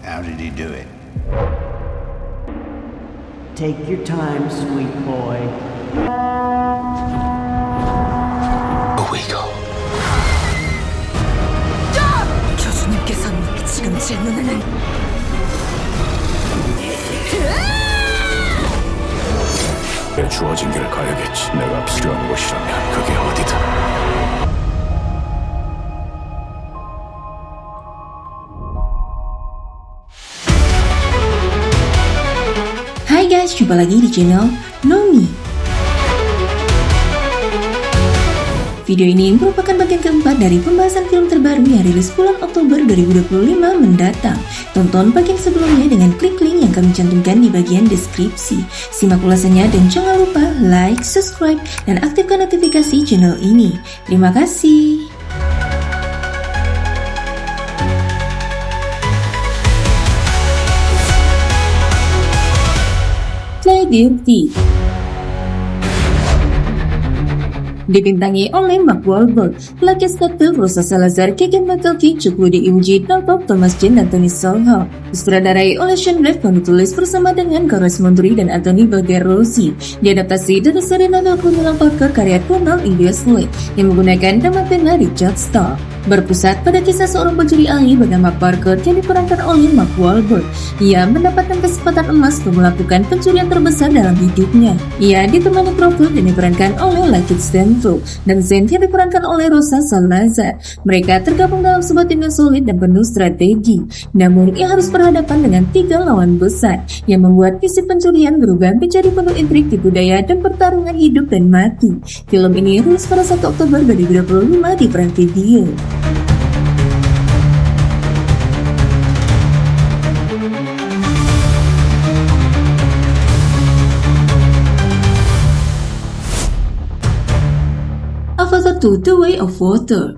How did he do it? Take your time, sweet boy. A week old. 교주님께서는 지금 제 눈에는 내 주어진 길을 가야겠지. 내가 필요한 곳이라면 그게 어디든. Hai guys, jumpa lagi di channel Nomi. Video ini merupakan bagian keempat dari pembahasan film terbaru yang rilis bulan Oktober 2025 mendatang. Tonton bagian sebelumnya dengan klik link yang kami cantumkan di bagian deskripsi. Simak ulasannya dan jangan lupa like, subscribe, dan aktifkan notifikasi channel ini. Terima kasih. Play Dirty dibintangi oleh Mark Wahlberg, Lakis Katul, Rosa Salazar, Keegan Michael Key, Chukwudi Imji, Talpop, Thomas Jane, dan Tony Soho. Disutradarai oleh Sean Black, penulis bersama dengan Karas Mondri dan Anthony Bagarozzi. Diadaptasi dari seri novel Criminal Parker karya Ronald E. Wesley yang menggunakan nama pena Richard Starr. Berpusat pada kisah seorang pencuri ahli bernama Parker yang diperankan oleh Mark Wahlberg. Ia mendapatkan kesempatan emas untuk melakukan pencurian terbesar dalam hidupnya. Ia ditemani Crawford yang diperankan oleh Lakeith Stanfield dan Zane yang diperankan oleh Rosa Salazar. Mereka tergabung dalam sebuah tim yang solid dan penuh strategi. Namun ia harus berhadapan dengan 3 lawan besar yang membuat misi pencurian berubah menjadi penuh intrik, tipu daya, dan pertarungan hidup dan mati. Film ini rilis pada 1 Oktober 2025 di Prime Video. Avatar 2: The Way of Water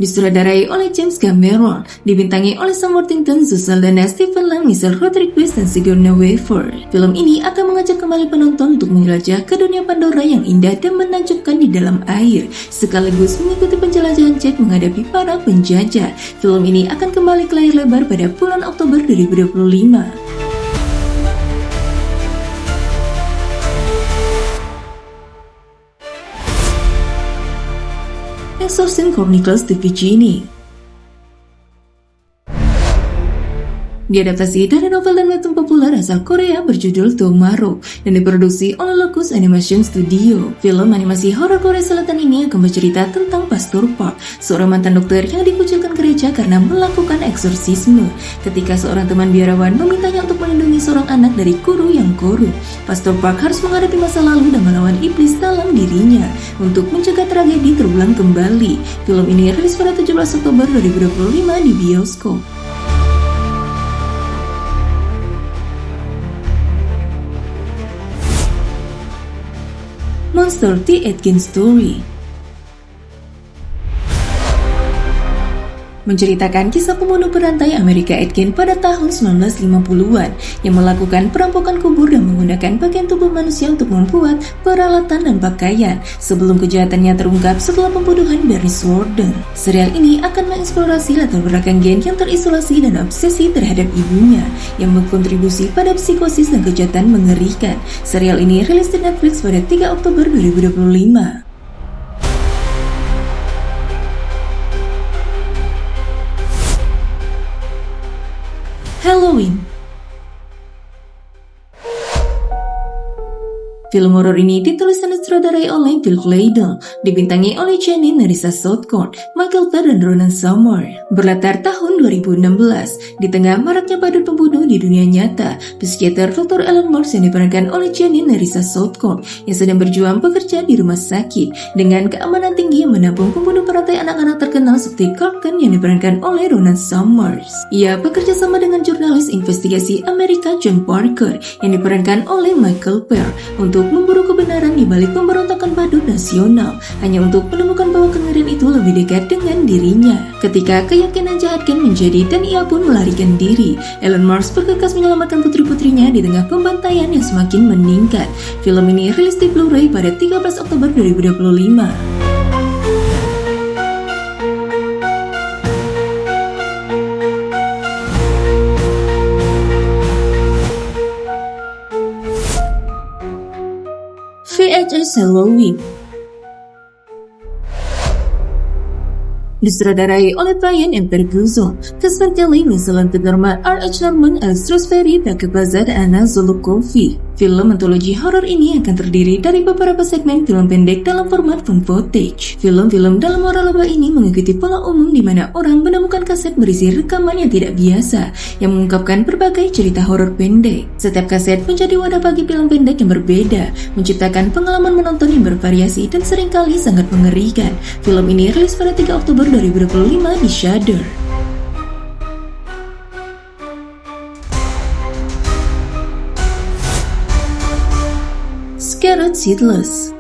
disutradarai oleh James Cameron, dibintangi oleh Sam Worthington, Zoe Saldana, Stephen Lang, Michelle Rodriguez, dan Sigourney Weaver. Film ini akan mengajak kembali penonton untuk menjelajah ke dunia Pandora yang indah dan menakjubkan di dalam air, sekaligus mengikuti penjelajahan Jack menghadapi para penjajah. Film ini akan kembali ke layar lebar pada bulan Oktober 2025. Exorcism Chronicles The Virginie diadaptasi dari novel dan webtoon populer asal Korea berjudul Tomorrow dan diproduksi oleh Locus Animation Studio. Film animasi horor Korea Selatan ini akan bercerita tentang Pastor Park, seorang mantan dokter yang dikucilkan gereja karena melakukan eksorsisme. Ketika seorang teman biarawan memintanya untuk melindungi seorang anak dari guru yang korup, Pastor Park harus menghadapi masa lalu dan melawan iblis dalam dirinya untuk mencegah tragedi terulang kembali. Film ini rilis pada 17 Oktober 2025 di bioskop. Monster: The Atkins Story menceritakan kisah pembunuh berantai Amerika Atkins pada tahun 1950-an yang melakukan perampokan kubur dan menggunakan bagian tubuh manusia untuk membuat peralatan dan pakaian sebelum kejahatannya terungkap setelah pembunuhan Bernice Worden. Serial ini akan mengeksplorasi latar belakang Gen yang terisolasi dan obsesi terhadap ibunya yang berkontribusi pada psikosis dan kejahatan mengerikan. Serial ini rilis di Netflix pada 3 Oktober 2025. Halloween. Film horor ini ditulis dan disutradarai oleh Bill Claydon, dibintangi oleh Jenny Nerissa Southcorn, Michael Parr, dan Ronan Summer. Berlatar tahun 2016, di tengah maraknya badut pembunuh di dunia nyata, psikiater Dr. Alan Marks yang diperankan oleh Jenny Nerissa Southcorn yang sedang berjuang bekerja di rumah sakit dengan keamanan tinggi yang menampung pembunuh berantai anak-anak terkenal seperti Clark Kent yang diperankan oleh Ronan Summers. Ia bekerja sama dengan jurnalis investigasi Amerika John Parker yang diperankan oleh Michael Parr untuk memburu kebenaran di balik pemberontakan badut nasional, hanya untuk menemukan bahwa kengerian itu lebih dekat dengan dirinya. Ketika keyakinan jahat Ken menjadi dan ia pun melarikan diri, Elon Musk bergegas menyelamatkan putri-putrinya di tengah pembantaian yang semakin meningkat. Film ini rilis di Blu-ray pada 13 Oktober 2025. H.S. Halloween. Disutradarai oleh Brian M. Ferguson, Casper Kelly, Micheline Norman, R.H. Norman, Alex Roseberry, Becky Bazar, dan Anna Zolokovic. Film antologi horor ini akan terdiri dari beberapa segmen film pendek dalam format found footage. Film-film dalam waralaba ini mengikuti pola umum di mana orang menemukan kaset berisi rekaman yang tidak biasa yang mengungkapkan berbagai cerita horor pendek. Setiap kaset menjadi wadah bagi film pendek yang berbeda, menciptakan pengalaman menonton yang bervariasi dan seringkali sangat mengerikan. Film ini rilis pada 3 Oktober 2025 di Shudder. Scared Shitless.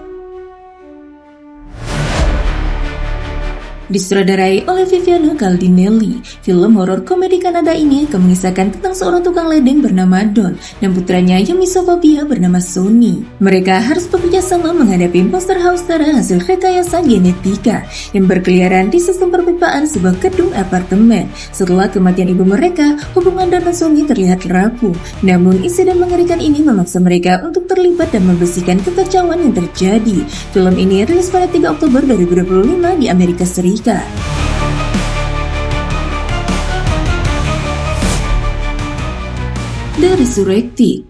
Disutradarai oleh Viviana Caldinelli, film horor komedi Kanada ini akan mengisahkan tentang seorang tukang ledeng bernama Don dan putranya yang misofobia bernama Sonny. Mereka harus bekerja sama menghadapi monster house darah hasil rekayasa genetika yang berkeliaran di sistem perpipaan sebuah gedung apartemen. Setelah kematian ibu mereka, hubungan Don dan Sonny terlihat rapuh. Namun insiden mengerikan ini memaksa mereka untuk terlibat dan membersihkan kekacauan yang terjadi. Film ini rilis pada 3 Oktober 2025 di Amerika Serikat. The Resurrected.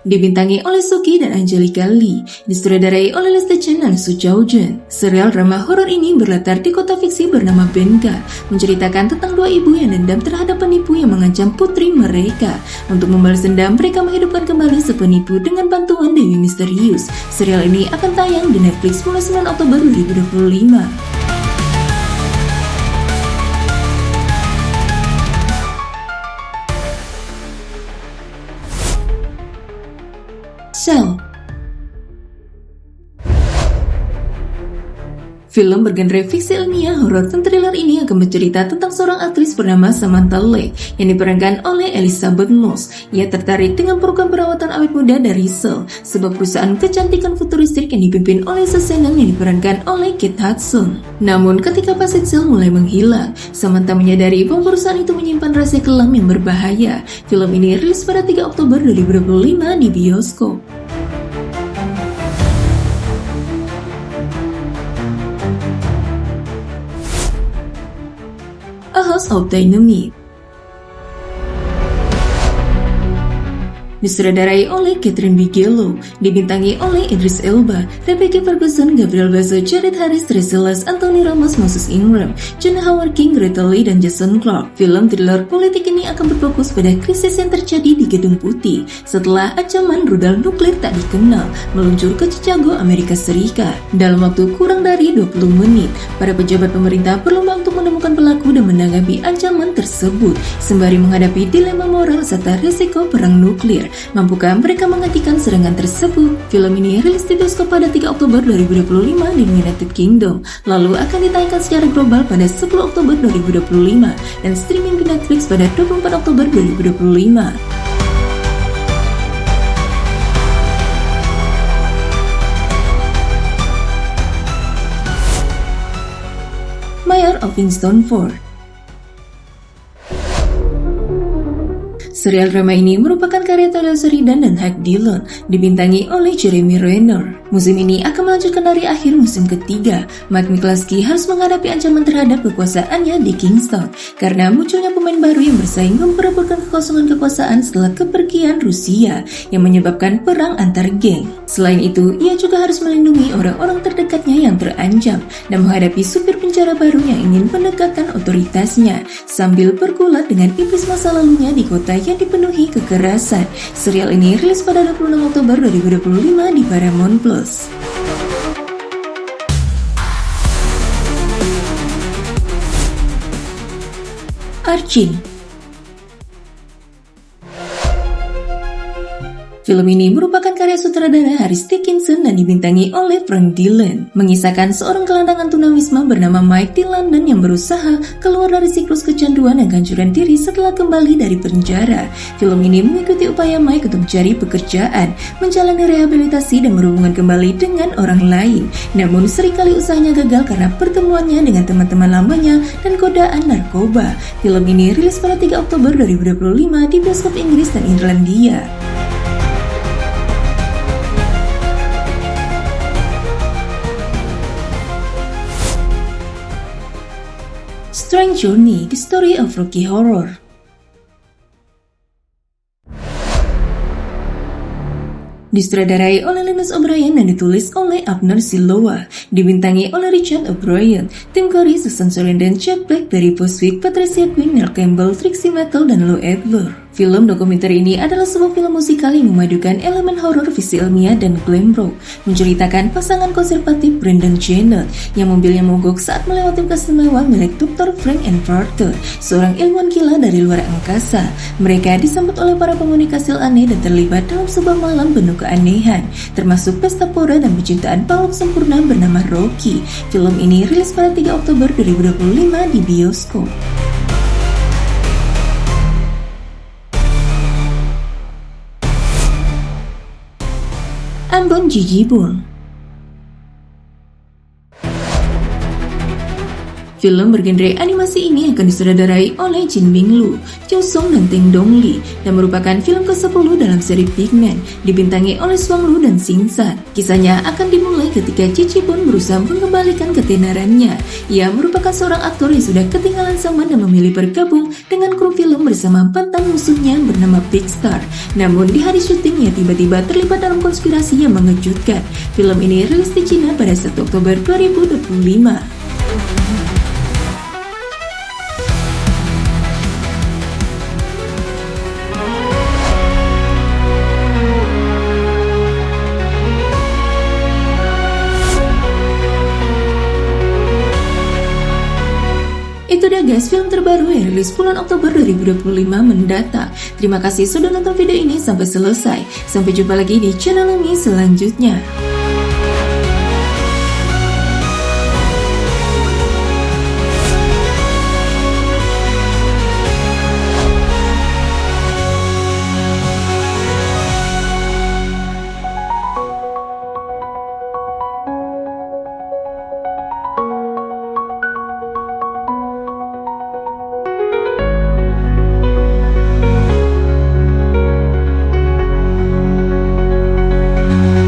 Dibintangi oleh Suki dan Angelica Lee, disutradarai oleh Leslie Chen dan Su Zhaojun. Serial drama horor ini berlatar di kota fiksi bernama Benga, menceritakan tentang dua ibu yang dendam terhadap penipu yang mengancam putri mereka. Untuk membalas dendam, mereka menghidupkan kembali si penipu dengan bantuan dewi misterius. Serial ini akan tayang di Netflix mulai 9 Oktober 2025. Cell. Film bergenre fiksi ilmiah horor dan thriller ini akan bercerita tentang seorang aktris bernama Samantha Lee yang diperankan oleh Elizabeth Moss. Ia tertarik dengan program perawatan awet muda dari Cell, sebuah perusahaan kecantikan futuristik yang dipimpin oleh seseorang yang diperankan oleh Kate Hudson. Namun ketika pasien Cell mulai menghilang, Samantha menyadari bahwa perusahaan itu menyimpan rahasia kelam yang berbahaya. Film ini rilis pada 3 Oktober 2025 di bioskop. A House of Dynamite. Disutradarai oleh Catherine Bigelow, dibintangi oleh Idris Elba, Rebecca Ferguson, Gabriel Bazzo, Jared Harris, Treselas, Anthony Ramos, Moses Ingram, John Howard King, Greta Lee, dan Jason Clarke. Film thriller politik ini akan berfokus pada krisis yang terjadi di Gedung Putih setelah ancaman rudal nuklir tak dikenal meluncur ke Chicago, Amerika Serikat. Dalam waktu kurang dari 20 menit, para pejabat pemerintah berlomba untuk menemukan pelaku dan menanggapi ancaman tersebut, sembari menghadapi dilema moral serta risiko perang nuklir. Mampukah mereka menghentikan serangan tersebut? Film ini rilis di bioskop pada 3 Oktober 2025 di United Kingdom, lalu akan ditayangkan secara global pada 10 Oktober 2025 dan streaming di Netflix pada 24 Oktober 2025. Mayor of Winstonford. Serial drama ini merupakan karya Taylor Sheridan dan Hank Dillon, dibintangi oleh Jeremy Renner. Musim ini akan melanjutkan dari akhir musim ketiga. Mike Michalski harus menghadapi ancaman terhadap kekuasaannya di Kingston karena munculnya pemain baru yang bersaing memperebutkan kekosongan kekuasaan setelah kepergian Rusia yang menyebabkan perang antar geng. Selain itu, ia juga harus melindungi orang-orang terdekatnya yang terancam dan menghadapi supir penjara baru yang ingin menegakkan otoritasnya sambil bergulat dengan iblis masa lalunya di kota yang dipenuhi kekerasan. Serial ini rilis pada 26 Oktober 2025 di Paramount Plus. Archie. Film ini merupakan karya sutradara Harris Dickinson dan dibintangi oleh Frank Dillon, mengisahkan seorang gelandangan tunawisma bernama Mike di London yang berusaha keluar dari siklus kecanduan dan kehancuran diri setelah kembali dari penjara. Film ini mengikuti upaya Mike untuk mencari pekerjaan, menjalani rehabilitasi dan berhubungan kembali dengan orang lain. Namun seringkali usahanya gagal karena pertemuannya dengan teman-teman lamanya dan godaan narkoba. Film ini rilis pada 3 Oktober 2025 di bioskop Inggris dan Irlandia. Strange Journey: The Story of Rocky Horror. Disutradarai oleh Linus O'Brien dan ditulis oleh Abner Siloa, dibintangi oleh Richard O'Brien, Tim Curry, Susan Sarandon, Jack Black, Barry Bostwick, Patricia Quinn, Neil Campbell, Trixie Mattel, dan Lou Adler. Film dokumenter ini adalah sebuah film musikal yang memadukan elemen horor, visi ilmiah, dan glam rock, menceritakan pasangan konservatif Brendan Janet yang mobilnya mogok saat melewati kas mewah milik Dr. Frank Enfarter, seorang ilmuwan gila dari luar angkasa. Mereka disambut oleh para penghuni kastil aneh dan terlibat dalam sebuah malam penuh keanehan, termasuk pesta pora dan pecintaan pahlawan sempurna bernama Rocky. Film ini rilis pada 3 Oktober 2025 di bioskop. Ambon Jijibun. Film bergenre animasi ini akan disutradarai oleh Jin Bing Lu, Cho Song, dan Teng Dong Lee, dan merupakan film ke-10 dalam seri Pigman, dibintangi oleh Swang Lu dan Sing San. Kisahnya akan dimulai ketika Jijibun berusaha mengembalikan ketenarannya. Ia merupakan seorang aktor yang sudah ketinggalan zaman dan memilih bergabung dengan kru film bersama mantan musuhnya bernama Big Star. Namun di hari syutingnya tiba-tiba terlibat dalam konspirasi yang mengejutkan. Film ini rilis di Cina pada 1 Oktober 2025. Itu dia guys, film terbaru yang rilis bulan Oktober 2025 mendatang. Terima kasih sudah nonton video ini sampai selesai. Sampai jumpa lagi di channel ini selanjutnya.